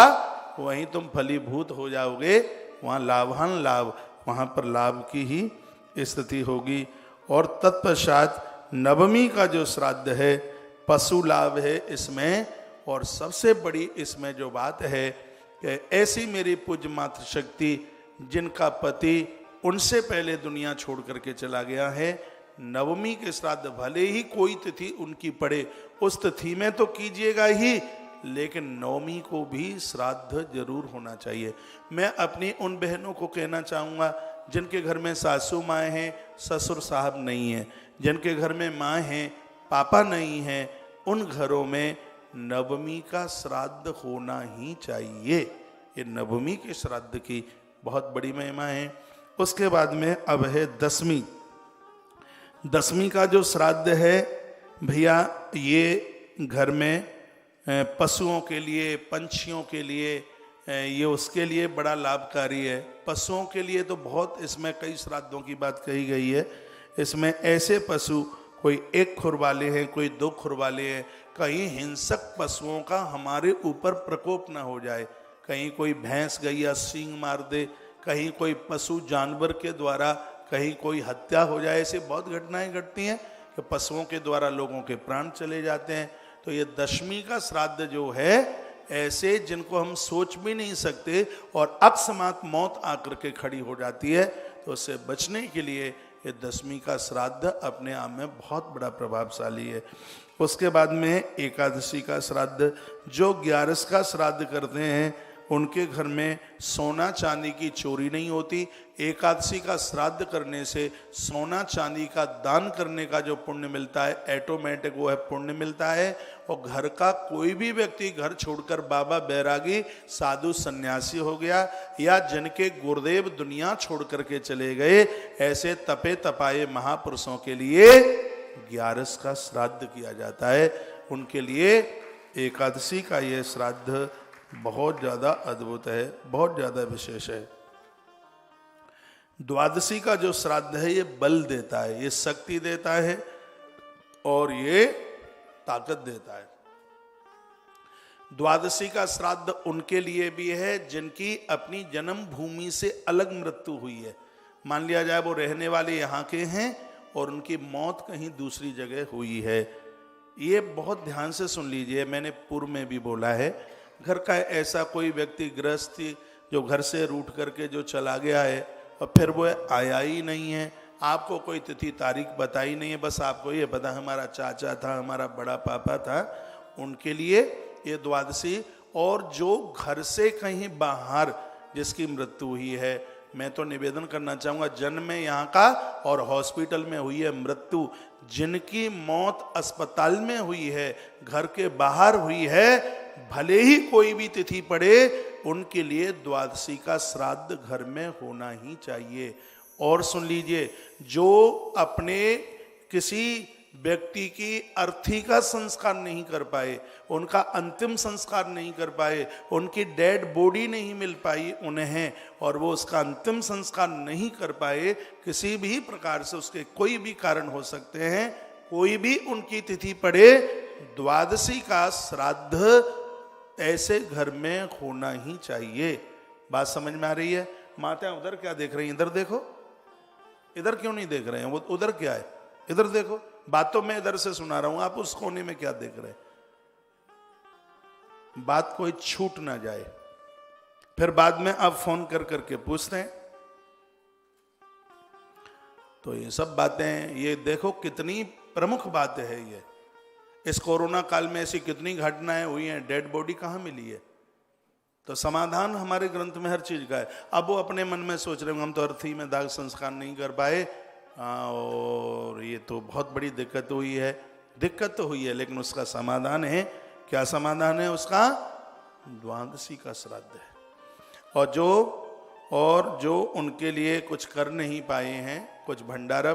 वहीं तुम फलीभूत हो जाओगे, वहाँ लाभान लाभ, वहाँ पर लाभ की ही स्थिति होगी। और तत्पश्चात नवमी का जो श्राद्ध है, पशु लाभ है इसमें। और सबसे बड़ी इसमें जो बात है कि ऐसी मेरी पूज्य मातृशक्ति जिनका पति उनसे पहले दुनिया छोड़ करके चला गया है, नवमी के श्राद्ध भले ही कोई तिथि उनकी पड़े, उस तिथि में तो कीजिएगा ही, लेकिन नवमी को भी श्राद्ध जरूर होना चाहिए। मैं अपनी उन बहनों को कहना चाहूँगा जिनके घर में सासू माँ हैं, ससुर साहब नहीं हैं, जिनके घर में माँ हैं, पापा नहीं हैं, उन घरों में नवमी का श्राद्ध होना ही चाहिए। ये नवमी के श्राद्ध की बहुत बड़ी महिमा है। उसके बाद में अब है दसवीं। दसवीं का जो श्राद्ध है भैया, ये घर में पशुओं के लिए, पंछियों के लिए, ये उसके लिए बड़ा लाभकारी है। पशुओं के लिए तो बहुत, इसमें कई श्राद्धों की बात कही गई है। इसमें ऐसे पशु, कोई 1 खुर वाले हैं, कोई 2 खुर वाले हैं, कहीं हिंसक पशुओं का हमारे ऊपर प्रकोप न हो जाए, कहीं कोई भैंस गैया सींग मार दे, कहीं कोई पशु जानवर के द्वारा कहीं कोई हत्या हो जाए, ऐसी बहुत घटनाएं घटती हैं कि पशुओं के द्वारा लोगों के प्राण चले जाते हैं। तो ये दशमी का श्राद्ध जो है, ऐसे जिनको हम सोच भी नहीं सकते और अकस्मात मौत आकर के खड़ी हो जाती है, तो उससे बचने के लिए ये दशमी का श्राद्ध अपने आप में बहुत बड़ा प्रभावशाली है। उसके बाद में एकादशी का श्राद्ध, जो 11 का श्राद्ध करते हैं उनके घर में सोना चांदी की चोरी नहीं होती। एकादशी का श्राद्ध करने से सोना चांदी का दान करने का जो पुण्य मिलता है, ऑटोमेटिक वो है पुण्य मिलता है। और घर का कोई भी व्यक्ति घर छोड़कर बाबा बैरागी साधु सन्यासी हो गया, या जिनके गुरुदेव दुनिया छोड़ करके चले गए, ऐसे तपे तपाए महापुरुषों के लिए 11 का श्राद्ध किया जाता है। उनके लिए एकादशी का ये श्राद्ध बहुत ज़्यादा अद्भुत है, बहुत ज़्यादा विशेष है। द्वादशी का जो श्राद्ध है ये बल देता है, ये शक्ति देता है और ये ताकत देता है। द्वादशी का श्राद्ध उनके लिए भी है जिनकी अपनी जन्म भूमि से अलग मृत्यु हुई है। मान लिया जाए वो रहने वाले यहाँ के हैं और उनकी मौत कहीं दूसरी जगह हुई है। ये बहुत ध्यान से सुन लीजिए, मैंने पूर्व में भी बोला है, घर का ऐसा कोई व्यक्ति गृहस्थी जो घर से रूठ करके जो चला गया है और फिर वो आया ही नहीं है, आपको कोई तिथि तारीख बताई नहीं है, बस आपको ये पता हमारा चाचा था, हमारा बड़ा पापा था, उनके लिए ये द्वादशी। और जो घर से कहीं बाहर जिसकी मृत्यु हुई है, मैं तो निवेदन करना चाहूँगा, जन्म में यहाँ का और हॉस्पिटल में हुई है मृत्यु, जिनकी मौत अस्पताल में हुई है, घर के बाहर हुई है, भले ही कोई भी तिथि पड़े, उनके लिए द्वादशी का श्राद्ध घर में होना ही चाहिए। और सुन लीजिए, जो अपने किसी व्यक्ति की अर्थी का संस्कार नहीं कर पाए, उनका अंतिम संस्कार नहीं कर पाए, उनकी डेड बॉडी नहीं मिल पाई उन्हें और वो उसका अंतिम संस्कार नहीं कर पाए, किसी भी प्रकार से उसके कोई भी कारण हो सकते हैं, कोई भी उनकी तिथि पड़े, द्वादशी का श्राद्ध ऐसे घर में होना ही चाहिए। बात समझ में आ रही है? माता उधर क्या देख रही हैं? इधर देखो। इधर क्यों नहीं देख रहे हैं? वो उधर क्या है? इधर देखो। बात तो मैं इधर से सुना रहा हूं, आप उस कोने में क्या देख रहे हैं? बात कोई छूट ना जाए, फिर बाद में आप फोन कर करके पूछते हैं। तो ये सब बातें, ये देखो कितनी प्रमुख बात है ये। इस कोरोना काल में ऐसी कितनी घटनाएं हुई हैं, डेड बॉडी कहाँ मिली है? तो समाधान हमारे ग्रंथ में हर चीज का है। अब वो अपने मन में सोच रहे हैं हम तो अर्थी में दाग संस्कार नहीं कर पाए और ये तो बहुत बड़ी दिक्कत हुई है। दिक्कत तो हुई है, लेकिन उसका समाधान है। क्या समाधान है उसका? द्वादशी का श्राद्ध है। और जो उनके लिए कुछ कर नहीं पाए हैं, कुछ भंडारा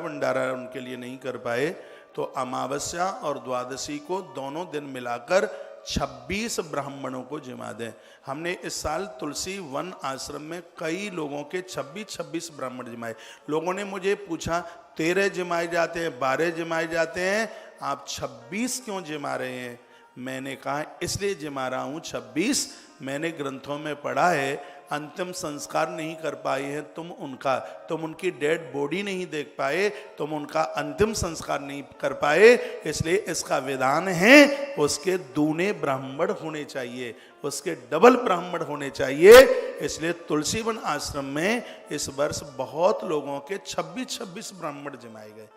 उनके लिए नहीं कर पाए, तो अमावस्या और द्वादशी को दोनों दिन मिलाकर 26 ब्राह्मणों को जिमा दें। हमने इस साल तुलसी वन आश्रम में कई लोगों के 26 ब्राह्मण जिमाए। लोगों ने मुझे पूछा 13 जिमाए जाते हैं, 12 जिमाए जाते हैं, आप 26 क्यों जिमा रहे हैं? मैंने कहा इसलिए जिमा रहा हूँ 26, मैंने ग्रंथों में पढ़ा है अंतिम संस्कार नहीं कर पाए हैं तुम उनकी डेड बॉडी नहीं देख पाए, तुम उनका अंतिम संस्कार नहीं कर पाए, इसलिए इसका विधान है उसके दूने ब्राह्मण होने चाहिए, उसके डबल ब्राह्मण होने चाहिए। इसलिए तुलसीवन आश्रम में इस वर्ष बहुत लोगों के 26 ब्राह्मण जिमाए गए।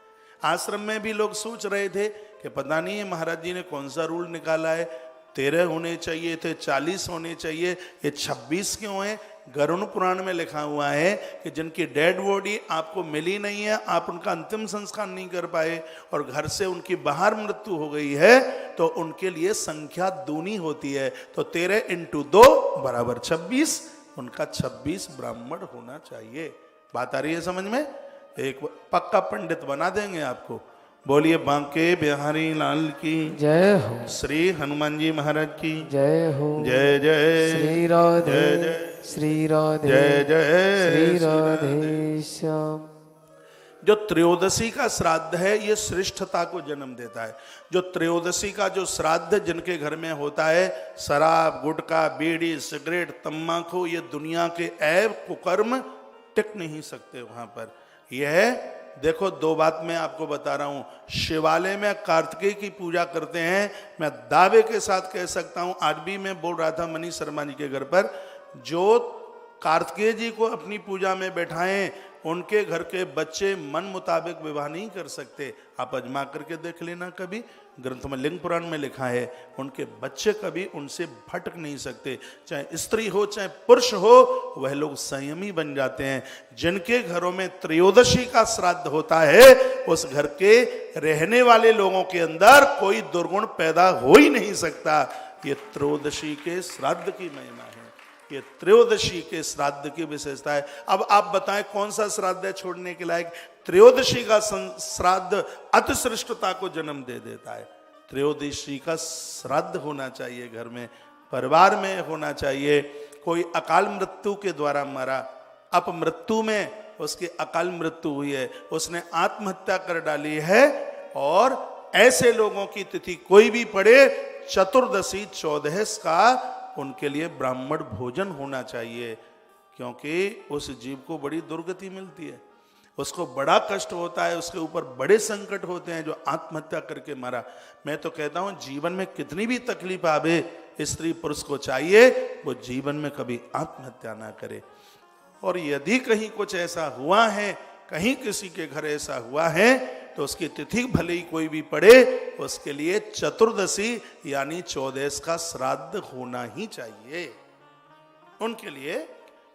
आश्रम में भी लोग सोच रहे थे कि पता नहीं है महाराज जी ने कौन सा रूल निकाला है, 13 होने चाहिए थे, 40 होने चाहिए, ये 26 क्यों है? गरुड़ पुराण में लिखा हुआ है कि जिनकी डेड बॉडी आपको मिली नहीं है, आप उनका अंतिम संस्कार नहीं कर पाए और घर से उनकी बाहर मृत्यु हो गई है, तो उनके लिए संख्या दूनी होती है। तो 13 × 2 = 26, उनका 26 ब्राह्मण होना चाहिए। बात आ रही है समझ में? एक पक्का पंडित बना देंगे आपको। बोलिए बांके बिहारी लाल की जय हो। श्री हनुमान जी महाराज की जय हो। जय जय श्री राधे जय जय श्री राधे जय जय श्री राधे श्याम। जो त्रयोदशी का श्राद्ध है ये श्रेष्ठता को जन्म देता है। जो त्रयोदशी का जो श्राद्ध जिनके घर में होता है, शराब, गुटखा, बीड़ी, सिगरेट, तम्बाकू, ये दुनिया के ऐब कुकर्म टिक नहीं सकते वहां पर। यह देखो, 2 बात मैं आपको बता रहा हूं। शिवालय में कार्तिकेय की पूजा करते हैं। मैं दावे के साथ कह सकता हूं, आज भी मैं बोल रहा था मनीष शर्मा जी के घर पर, जो कार्तिकेय जी को अपनी पूजा में बैठाएं, उनके घर के बच्चे मन मुताबिक विवाह नहीं कर सकते। आप अजमा करके देख लेना, कभी ग्रंथ में लिंग पुराण में लिखा है, उनके बच्चे कभी उनसे भटक नहीं सकते। चाहे स्त्री हो चाहे पुरुष हो, वह लोग संयमी बन जाते हैं। जिनके घरों में त्रयोदशी का श्राद्ध होता है, उस घर के रहने वाले लोगों के अंदर कोई दुर्गुण पैदा हो ही नहीं सकता। ये त्रयोदशी के श्राद्ध की महिमा है, ये त्रयोदशी के श्राद्ध की विशेषता है। अब आप बताएं कौन सा श्राद्ध है छोड़ने के लायक? त्रयोदशी का श्राद्ध अतिश्रेष्ठता को जन्म दे देता है। त्रयोदशी का श्राद्ध होना चाहिए, घर में, परिवार में होना चाहिए। कोई अकाल मृत्यु के द्वारा मरा, अपमृत्यु में उसकी अकाल मृत्यु हुई है, उसने आत्महत्या कर डाली है, और ऐसे लोगों की तिथि कोई भी पड़े, चतुर्दशी 14 का उनके लिए ब्राह्मण भोजन होना चाहिए। क्योंकि उस जीव को बड़ी दुर्गति मिलती है, उसको बड़ा कष्ट होता है, उसके ऊपर बड़े संकट होते हैं, जो आत्महत्या करके मरा। मैं तो कहता हूं, जीवन में कितनी भी तकलीफ आवे, स्त्री पुरुष को चाहिए वो जीवन में कभी आत्महत्या ना करे। और यदि कहीं कुछ ऐसा हुआ है, कहीं किसी के घर ऐसा हुआ है, तो उसकी तिथि भले ही कोई भी पड़े, उसके लिए चतुर्दशी यानी 14 का श्राद्ध होना ही चाहिए। उनके लिए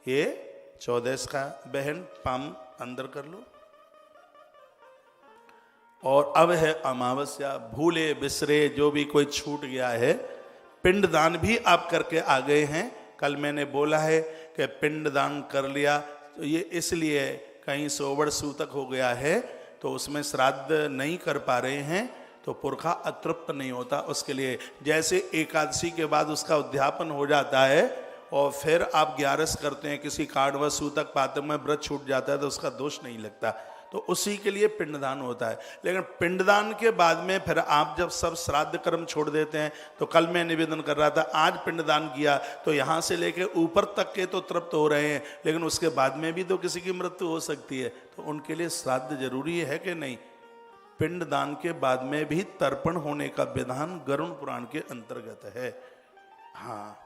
ये 14 का, बहन पाम अंदर कर लो। और अब है अमावस्या। भूले बिसरे जो भी कोई छूट गया है, पिंडदान भी आप करके आ गए हैं। कल मैंने बोला है कि पिंडदान कर लिया, तो ये इसलिए कहीं सोवड़ सूतक हो गया है, तो उसमें श्राद्ध नहीं कर पा रहे हैं, तो पुरखा अतृप्त नहीं होता। उसके लिए जैसे एकादशी के बाद उसका उद्यापन हो जाता है, और फिर आप 11 करते हैं, किसी कारणवश सूतक पात्र में व्रत छूट जाता है, तो उसका दोष नहीं लगता, तो उसी के लिए पिंडदान होता है। लेकिन पिंडदान के बाद में फिर आप जब सब श्राद्ध कर्म छोड़ देते हैं, तो कल मैं निवेदन कर रहा था, आज पिंडदान किया तो यहाँ से लेके ऊपर तक के तो तृप्त हो रहे हैं, लेकिन उसके बाद में भी तो किसी की मृत्यु हो सकती है, तो उनके लिए श्राद्ध जरूरी है कि नहीं? पिंडदान के बाद में भी तर्पण होने का विधान गरुड़ पुराण के अंतर्गत है। हाँ,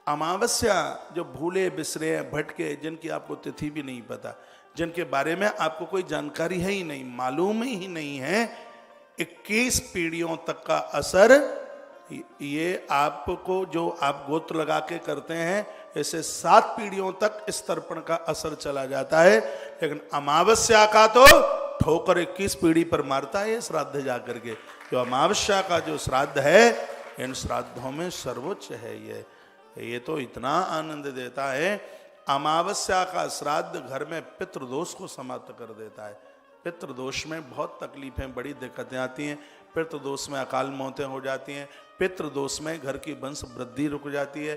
अमावस्या जो भूले बिसरे भटके, जिनकी आपको तिथि भी नहीं पता, जिनके बारे में आपको कोई जानकारी है ही नहीं, मालूम ही नहीं है, 21 पीढ़ियों तक का असर ये आपको, जो आप गोत्र लगा के करते हैं, ऐसे 7 पीढ़ियों तक इस तर्पण का असर चला जाता है। लेकिन अमावस्या का तो ठोकर 21 पीढ़ी पर मारता है ये श्राद्ध जाकर के। जो अमावस्या का जो श्राद्ध है, इन श्राद्धों में सर्वोच्च है ये तो इतना आनंद देता है। अमावस्या का श्राद्ध घर में पितृदोष को समाप्त कर देता है। पितृदोष में बहुत तकलीफें, बड़ी दिक्कतें आती हैं। पितृदोष में अकाल मौतें हो जाती हैं, पितृदोष में घर की वंश वृद्धि रुक जाती है,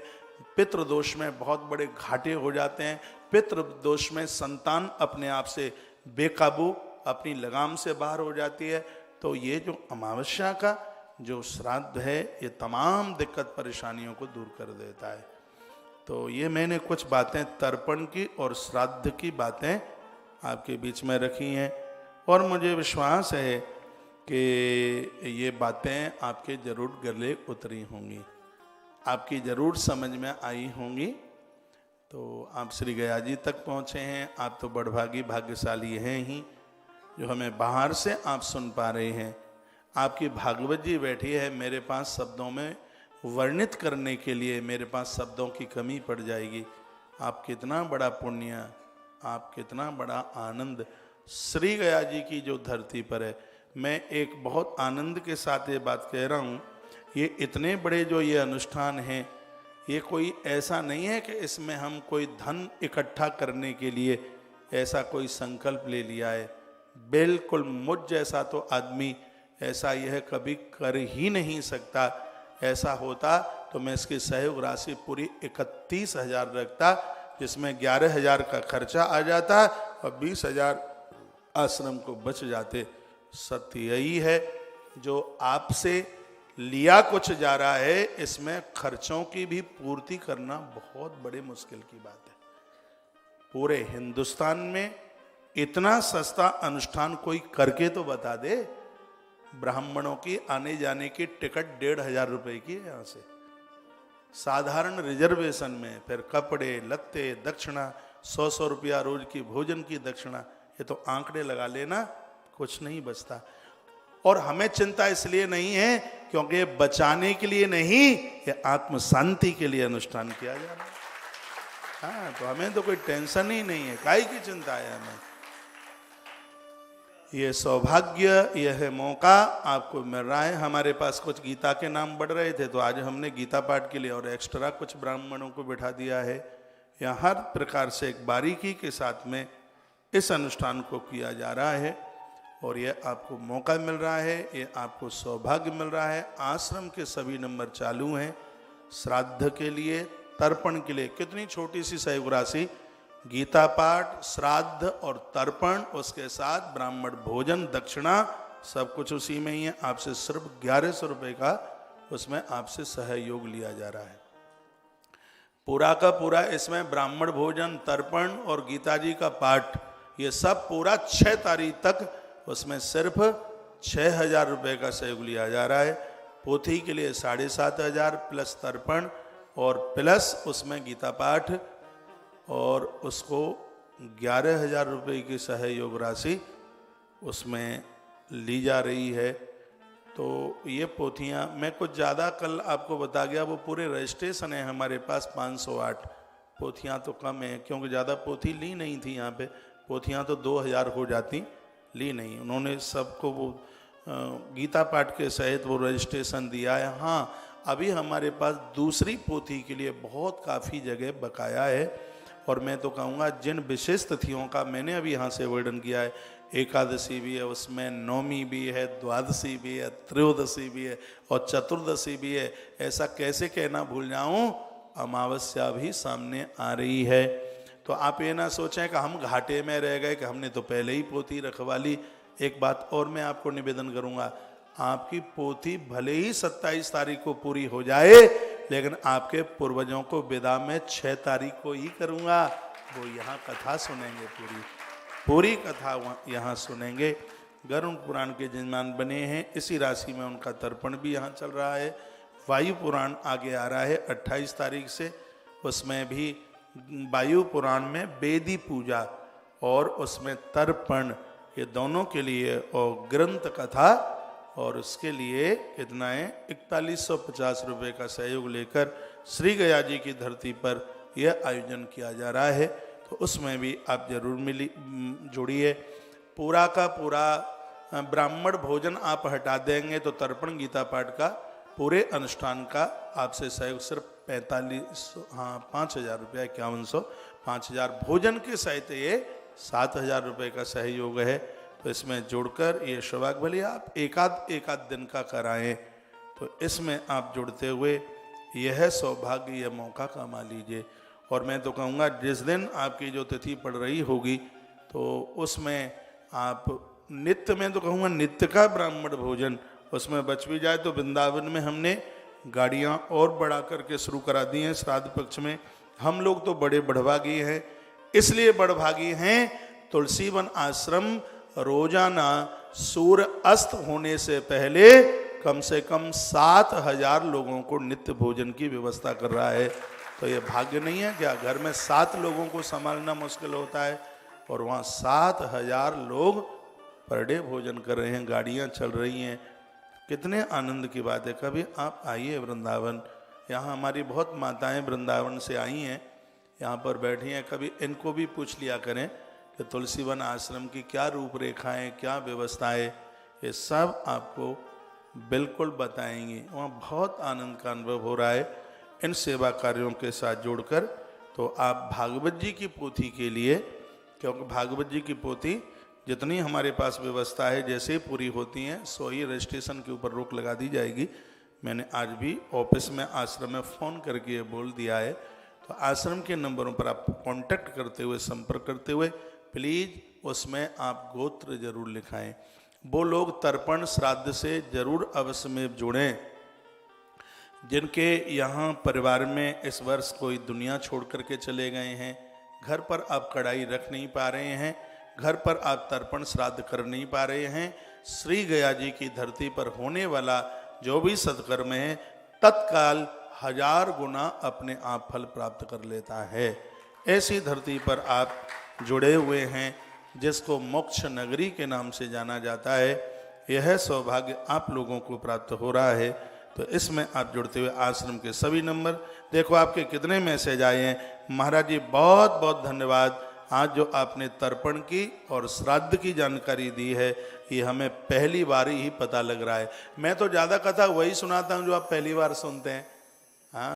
पितृदोष में बहुत बड़े घाटे हो जाते हैं, पितृदोष में संतान अपने आप से बेकाबू, अपनी लगाम से बाहर हो जाती है। तो ये जो अमावस्या का जो श्राद्ध है, ये तमाम दिक्कत परेशानियों को दूर कर देता है। तो ये मैंने कुछ बातें तर्पण की और श्राद्ध की बातें आपके बीच में रखी हैं, और मुझे विश्वास है कि ये बातें आपके ज़रूर गले उतरी होंगी, आपकी ज़रूर समझ में आई होंगी। तो आप श्री गया जी तक पहुँचे हैं, आप तो बड़भागी भाग्यशाली हैं ही, जो हमें बाहर से आप सुन पा रहे हैं। आपकी भागवत जी बैठी है, मेरे पास शब्दों में वर्णित करने के लिए मेरे पास शब्दों की कमी पड़ जाएगी। आप कितना बड़ा पुण्य, आप कितना बड़ा आनंद श्री गया जी की जो धरती पर है। मैं एक बहुत आनंद के साथ ये बात कह रहा हूँ, ये इतने बड़े जो ये अनुष्ठान हैं, ये कोई ऐसा नहीं है कि इसमें हम कोई धन इकट्ठा करने के लिए ऐसा कोई संकल्प ले लिया है। बिल्कुल मुझ जैसा तो आदमी ऐसा यह कभी कर ही नहीं सकता। ऐसा होता तो मैं इसकी सहयोग राशि पूरी 31,000 रखता, जिसमें 11,000 का खर्चा आ जाता और 20,000 आश्रम को बच जाते। सत्य यही है, जो आपसे लिया कुछ जा रहा है, इसमें खर्चों की भी पूर्ति करना बहुत बड़े मुश्किल की बात है। पूरे हिंदुस्तान में इतना सस्ता अनुष्ठान कोई करके तो बता दे। ब्राह्मणों की आने जाने की टिकट 1,500 रुपए की है। यहाँ से साधारण रिजर्वेशन में फिर कपड़े लत्ते दक्षिणा 100 रुपया रोज की भोजन की दक्षिणा, ये तो आंकड़े लगा लेना, कुछ नहीं बचता। और हमें चिंता इसलिए नहीं है क्योंकि ये बचाने के लिए नहीं, ये आत्म शांति के लिए अनुष्ठान किया जा रहा है। हाँ, तो हमें तो कोई टेंशन ही नहीं है, काहे की चिंता है हमें। ये सौभाग्य, यह मौका आपको मिल रहा है। हमारे पास कुछ गीता के नाम बढ़ रहे थे, तो आज हमने गीता पाठ के लिए और एक्स्ट्रा कुछ ब्राह्मणों को बिठा दिया है। यहाँ हर प्रकार से एक बारीकी के साथ में इस अनुष्ठान को किया जा रहा है और ये आपको मौका मिल रहा है, ये आपको सौभाग्य मिल रहा है। आश्रम के सभी नंबर चालू हैं। श्राद्ध के लिए, तर्पण के लिए कितनी छोटी सी सहयोग राशि, गीता पाठ, श्राद्ध और तर्पण, उसके साथ ब्राह्मण भोजन दक्षिणा, सब कुछ उसी में ही है। आपसे सिर्फ 1100 रुपये का उसमें आपसे सहयोग लिया जा रहा है। पूरा का पूरा इसमें ब्राह्मण भोजन, तर्पण और गीता जी का पाठ, ये सब पूरा 6 तारीख तक उसमें सिर्फ 6,000 रुपये का सहयोग लिया जा रहा है। पोथी के लिए 7,500 प्लस तर्पण और प्लस उसमें गीता पाठ, और उसको 11,000 रुपये की सहयोग राशि उसमें ली जा रही है। तो ये पोथियाँ मैं कुछ ज़्यादा कल आपको बता गया, वो पूरे रजिस्ट्रेशन है हमारे पास 508। पोथियाँ तो कम है क्योंकि ज़्यादा पोथी ली नहीं थी यहाँ पे। पोथियाँ तो 2,000 हो जाती, ली नहीं। उन्होंने सबको वो गीता पाठ के सहित वो रजिस्ट्रेशन दिया है। हाँ, अभी हमारे पास दूसरी पोथी के लिए बहुत काफ़ी जगह बकाया है। और मैं तो कहूँगा जिन विशेष तिथियों का मैंने अभी यहाँ से वर्णन किया है, एकादशी भी है उसमें, नवमी भी है, द्वादशी भी है, त्रयोदशी भी है और चतुर्दशी भी है। ऐसा कैसे कहना भूल जाऊँ, अमावस्या भी सामने आ रही है। तो आप ये ना सोचें कि हम घाटे में रह गए कि हमने तो पहले ही पोथी रखवा ली। एक बात और मैं आपको निवेदन करूँगा, आपकी पोथी भले ही 27 तारीख को पूरी हो जाए, लेकिन आपके पूर्वजों को विदा में 6 तारीख को ही करूँगा। वो यहाँ कथा सुनेंगे, पूरी कथा यहाँ सुनेंगे। गरुड़ पुराण के यजमान बने हैं, इसी राशि में उनका तर्पण भी यहाँ चल रहा है। वायु पुराण आगे आ रहा है 28 तारीख से, उसमें भी वायु पुराण में वेदी पूजा और उसमें तर्पण, ये दोनों के लिए, और ग्रंथ कथा, और उसके लिए कितना है 4150 रुपये का सहयोग लेकर श्री गया जी की धरती पर यह आयोजन किया जा रहा है। तो उसमें भी आप जरूर जुड़िए। पूरा का पूरा ब्राह्मण भोजन आप हटा देंगे तो तर्पण गीता पाठ का पूरे अनुष्ठान का आपसे सहयोग सिर्फ 5,000 रुपया, 5100, 5,000 भोजन के सहित ये 7,000 रुपये का सहयोग है। तो इसमें जोड़कर ये सौभाग्य, भले आप एक आध दिन का कराएं, तो इसमें आप जुड़ते हुए यह सौभाग्य, यह मौका कमा लीजिए। और मैं तो कहूँगा जिस दिन आपकी जो तिथि पड़ रही होगी तो उसमें आप नित्य, मैं तो कहूँगा नित्य का ब्राह्मण भोजन उसमें बच भी जाए। तो वृंदावन में हमने गाड़ियाँ और बढ़ा करके शुरू करा दी हैं श्राद्ध पक्ष में। हम लोग तो बड़े बड़भागी हैं, इसलिए बड़भागी हैं, तुलसी वन आश्रम रोजाना सूर्य अस्त होने से पहले कम से कम 7,000 लोगों को नित्य भोजन की व्यवस्था कर रहा है। तो ये भाग्य नहीं है क्या? घर में 7 लोगों को संभालना मुश्किल होता है और वहाँ 7,000 लोग पर डे भोजन कर रहे हैं, गाड़ियाँ चल रही हैं। कितने आनंद की बात है। कभी आप आइए वृंदावन, यहाँ हमारी बहुत माताएं वृंदावन से आई हैं, यहाँ पर बैठी हैं। कभी इनको भी पूछ लिया करें कि तुलसी वन आश्रम की क्या रूपरेखाएं, क्या व्यवस्थाएं। ये सब आपको बिल्कुल बताएंगे। वहाँ बहुत आनंद का अनुभव हो रहा है इन सेवा कार्यों के साथ जोड़कर। तो आप भागवत जी की पोथी के लिए, क्योंकि भागवत जी की पोथी जितनी हमारे पास व्यवस्था है जैसे ही पूरी होती हैं सो ही रजिस्ट्रेशन के ऊपर रोक लगा दी जाएगी। मैंने आज भी ऑफिस में आश्रम में फ़ोन करके ये बोल दिया है। तो आश्रम के नंबरों पर आप कांटेक्ट करते हुए, संपर्क करते हुए प्लीज़ उसमें आप गोत्र जरूर लिखाएं। वो लोग तर्पण श्राद्ध से जरूर अवश्य में जुड़ें जिनके यहाँ परिवार में इस वर्ष कोई दुनिया छोड़ करके चले गए हैं, घर पर आप कढ़ाई रख नहीं पा रहे हैं, घर पर आप तर्पण श्राद्ध कर नहीं पा रहे हैं। श्री गया जी की धरती पर होने वाला जो भी सत्कर्म है तत्काल 1000 गुना अपने आप फल प्राप्त कर लेता है। ऐसी धरती पर आप जुड़े हुए हैं जिसको मोक्ष नगरी के नाम से जाना जाता है। यह सौभाग्य आप लोगों को प्राप्त हो रहा है। तो इसमें आप जुड़ते हुए आश्रम के सभी नंबर, देखो आपके कितने मैसेज आए हैं। महाराज जी बहुत बहुत धन्यवाद। आज जो आपने तर्पण की और श्राद्ध की जानकारी दी है ये हमें पहली बार ही पता लग रहा है। मैं तो ज़्यादा कथा वही सुनाता हूँ जो आप पहली बार सुनते हैं।